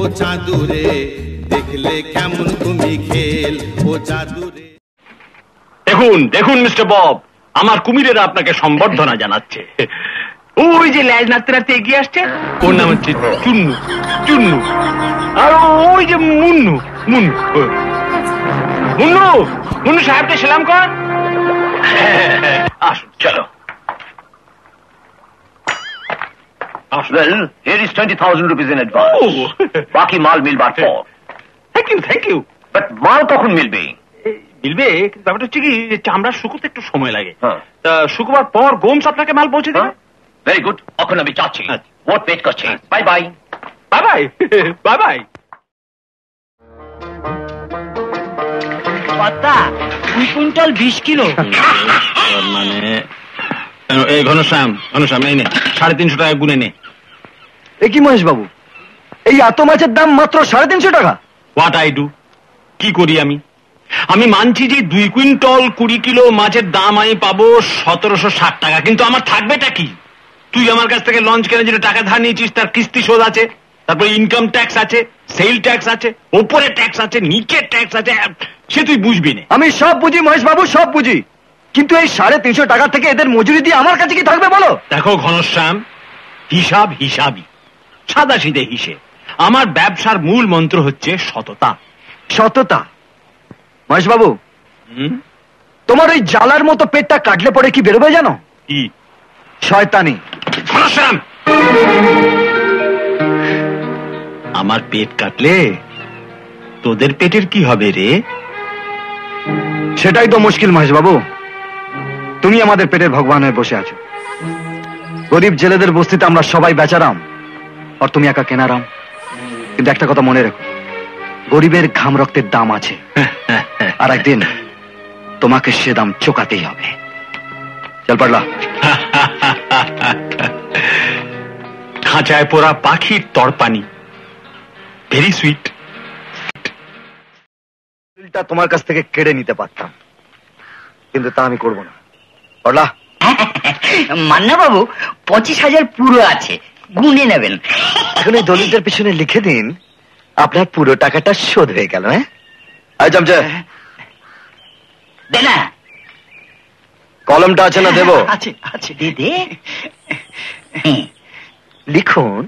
ও জাদুরে দেখলে কেমন তুমি খেল ও জাদুরে। দেখুন দেখুন মিস্টার বব, আমার কুমিরেরা আপনাকে সম্বর্ধনা জানাচ্ছে। ওই যে ল্যাজ নাড়তে নাড়তে এগিয়ে আসছে, ওর নাম হচ্ছে চুন্নু। চুন্নু। আর ওই যে মুন্নু। মুন্নু মুন্নু মুন্নু সাহেবকে সেলাম কর। আসুন চলো। Well, here is 20,000 rupees in advance. বাকি মাল মিলবার পর। Thank you. বাট মাল কখন মিলবে? মিলবে, ব্যাপারটা হচ্ছে কি, চামড়া শুকোতে একটু সময় লাগে। শুকোবার পর গোমস আপনাকে মাল পৌঁছে দেবে। ভেরি গুড, এখন আমি যাচ্ছি। ভোট পেট করছি। Bye bye. Bye bye. Bye bye. পাতা 2 কুইন্টাল 20 কিলো। মানে এই ঘনশ্যাম এই নে 350 টাকা গুনে নে। এ কি মহেশ বাবু, এই এত মাছের দাম মাত্র 350 টাকা? হোয়াট আই ডু, কি করি আমি? আমি মানছি যে 2 কুইন্টাল 20 কিলো মাছের দাম আমি পাবো 1760 টাকা, কিন্তু আমার থাকবেটা কি? তুই আমার কাছ থেকে লঞ্চ কেনার জন্য টাকা ধার নিয়েছিস, তার কিস্তি শোধ আছে, তারপর ইনকাম ট্যাক্স আছে, সেল ট্যাক্স আছে, ওপরে ট্যাক্স আছে, নিচে ট্যাক্স আছে, সে তুই বুঝবি না। আমি সব বুঝি মহেশ বাবু, সব বুঝি, কিন্তু এই 350 টাকা থেকে এদের মজুরি দিয়ে আমার কাছে কি থাকবে বলো? দেখো ঘনশ্যাম, হিসাব হিসাবই, সাদা সিধে হিসেব। আমার ব্যবসার মূল মন্ত্র হচ্ছে সততা। সততা? মহেশ বাবু, তোমার ওই জালার মতো পেটটা কাটলে পরে কি বেরোবে জানো? কি? শয়তানি। ঘনশ্যাম, আমার পেট কাটলে তোদের পেটের কি হবে রে? সেটাই তো মুশকিল মহেশ বাবু, তুমি আমাদের পেটের ভগবান হয়ে বসে আছো। গরিব জেলেদের বস্তিতে আমরা সবাই বেচারাম, আর তুমি একা কেনারাম। কিন্তু একটা কথা মনে রেখো, গরিবের ঘাম রক্তের দাম আছে, আর একদিন তোমাকে সে দাম চোকাতেই হবে। চল পারলা। খাঁচায় পোড়া পাখির তরপানি, ভেরি সুইট। তোমার কাছ থেকে কেড়ে নিতে পারতাম, কিন্তু তা আমি করবো না। পারলা? মান্না বাবু 25,000 পুরো আছে, গুনে নেবেন। এখন এই দলিলটার পিছনে লিখে দিন আপনার পুরো টাকাটা শোধ হয়ে গেল। হ্যাঁ, আজ আমজা দে না। কলমটা আছে না? দেবো। আছে আছে, দে দে। লিখুন